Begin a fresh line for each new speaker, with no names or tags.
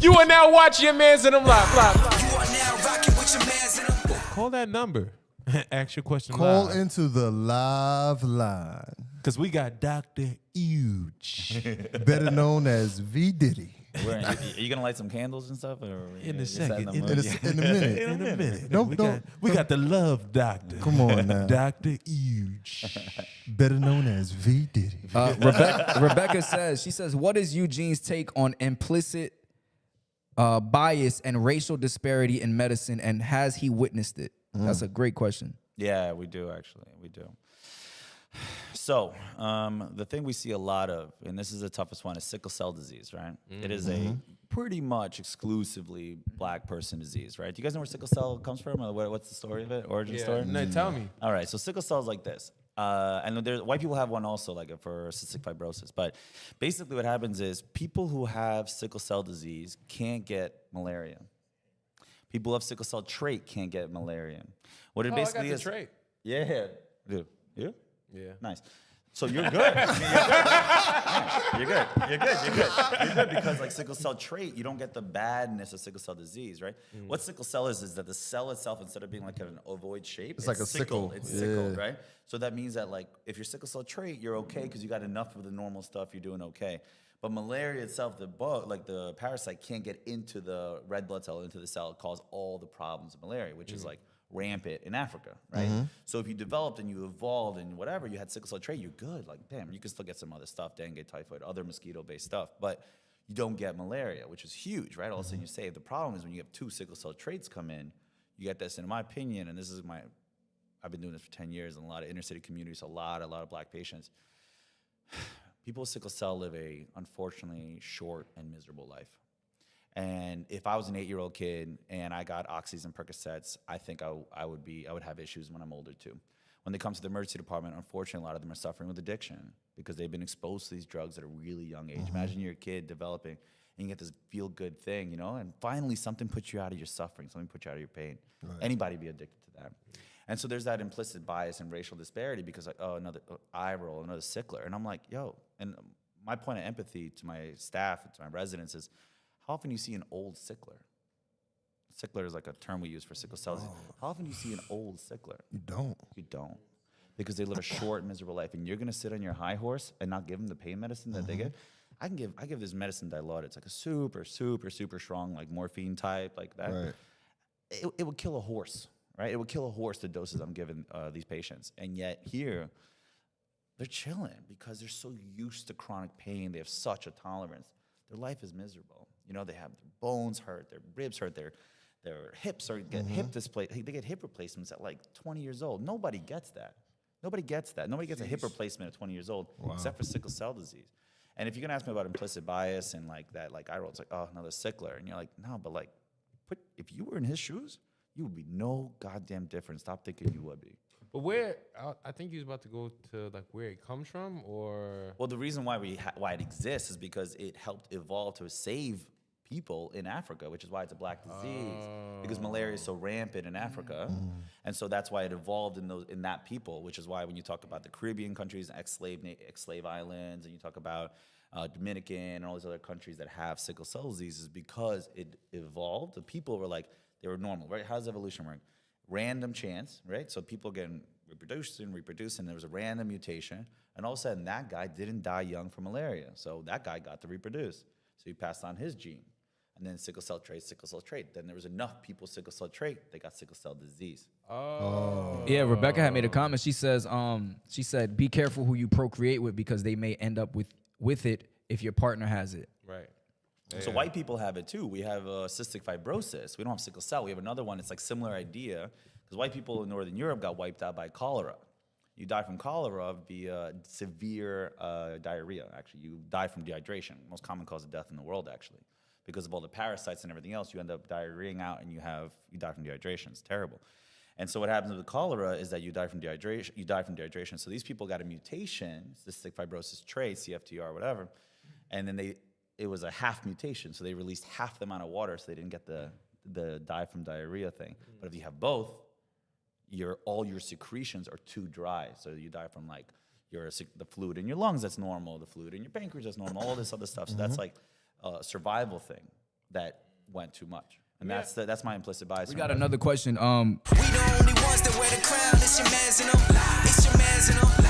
You are now watching your mans in them live.
You are now rocking with your mans in them.
Call that number. Ask your question
Call
live.
into the live line,
Because we got Dr. Huge.
better known as V Diddy.
Are you gonna light some candles and stuff? Or
In a
is that
second.
the
In
mood?
In a minute.
In a minute.
Don't-
We got the love doctor.
Come on now.
Dr. Huge.
Better known as V Diddy.
Rebecca says, what is Eugene's take on implicit bias and racial disparity in medicine, and has he witnessed it? That's a great question.
Yeah, we do actually. We do. So the thing we see a lot of, and this is the toughest one, is sickle cell disease, right? It is a pretty much exclusively black person disease, right? Do you guys know where sickle cell comes from? Or what's the story of it? Origin story?
No, tell me.
All right, so sickle cell is like this. And white people have one also, like for cystic fibrosis. But basically what happens is people who have sickle cell disease can't get malaria. People who have sickle cell trait can't get malaria. What it basically
I got the
is.
trait.
Yeah. Dude, you?
Yeah.
Nice. So you're good. You're good. You're good because like sickle cell trait, you don't get the badness of sickle cell disease, right? What sickle cell is that the cell itself, instead of being like an ovoid shape,
It's like a sickle.
It's sickled, right? So that means that like if you're sickle cell trait, you're okay because you got enough of the normal stuff, you're doing okay. But malaria itself, the bug, like the parasite, can't get into the red blood cell, into the cell, cause all the problems of malaria, which is like rampant in Africa, right? So if you developed and you evolved and whatever, you had sickle cell trait, you're good. Like, damn, you can still get some other stuff, dengue, typhoid, other mosquito-based stuff, but you don't get malaria, which is huge, right? All of a sudden you say, the problem is when you have two sickle cell traits come in, you get this, and in my opinion, and this is I've been doing this for 10 years in a lot of inner city communities, a lot of black patients. People with sickle cell live a, unfortunately, short and miserable life. And if I was an 8-year-old kid and I got oxys and Percocets, I think I would have issues when I'm older too. When they come to the emergency department, unfortunately, a lot of them are suffering with addiction because they've been exposed to these drugs at a really young age. Imagine you're a kid developing and you get this feel-good thing, you know, and finally something puts you out of your suffering, something puts you out of your pain. Right. Anybody be addicted to that. And so there's that implicit bias and racial disparity because like, oh, another eye roll, another sickler. And I'm like, yo, and my point of empathy to my staff and to my residents is, how often do you see an old sickler? Sickler is like a term we use for sickle cell disease. How often do you see an old sickler?
You don't.
You don't. Because they live a short, miserable life. And you're going to sit on your high horse and not give them the pain medicine that they get? I give this medicine Dilaudid. It's like a super, super, super strong, like morphine type, like that.
Right.
It would kill a horse, right? It would kill a horse, the doses I'm giving these patients. And yet here, they're chilling because they're so used to chronic pain. They have such a tolerance. Their life is miserable. You know, they have their bones hurt, their ribs hurt, their hips get hip displaced. They get hip replacements at like 20 years old. Nobody gets that. Nobody gets that. Nobody gets a hip replacement at 20 years old except for sickle cell disease. And if you're gonna ask me about implicit bias and like that, like I wrote, it's like, oh, another sickler, and you're like, no, but like, if you were in his shoes, you would be no goddamn different. Stop thinking you would be.
But where, I think he was about to go to like where it comes from, or?
Well, the reason why why it exists is because it helped evolve to save people in Africa, which is why it's a black disease, because malaria is so rampant in Africa, and so that's why it evolved in that people, which is why when you talk about the Caribbean countries, ex-slave islands, and you talk about Dominican and all these other countries that have sickle cell disease, is because it evolved. The people were like, they were normal, right? How does evolution work? Random chance, right? So people getting reproducing, there was a random mutation, and all of a sudden that guy didn't die young from malaria, so that guy got to reproduce, so he passed on his gene. And then sickle cell trait. Then there was enough people with sickle cell trait, they got sickle cell disease.
Yeah, Rebecca had made a comment. She said, be careful who you procreate with because they may end up with it if your partner has it.
Right.
So white people have it too. We have cystic fibrosis. We don't have sickle cell. We have another one. It's like similar idea because white people in Northern Europe got wiped out by cholera. You die from cholera via severe diarrhea. Actually, you die from dehydration. Most common cause of death in the world, actually. Because of all the parasites and everything else, you end up diarrheaing out and you die from dehydration. It's terrible. And so what happens with cholera is that you die from dehydration. So these people got a mutation, cystic fibrosis trait, CFTR, whatever, and then it was a half mutation. So they released half the amount of water, so they didn't get the die from diarrhea thing. But if you have both, all your secretions are too dry. So you die from like the fluid in your lungs that's normal, the fluid in your pancreas that's normal, all this other stuff. So that's like a survival thing. that went too much. And that's my implicit bias.
We got another question.
We the only ones that wear the crown. It's your mans in them. It's your mans in them.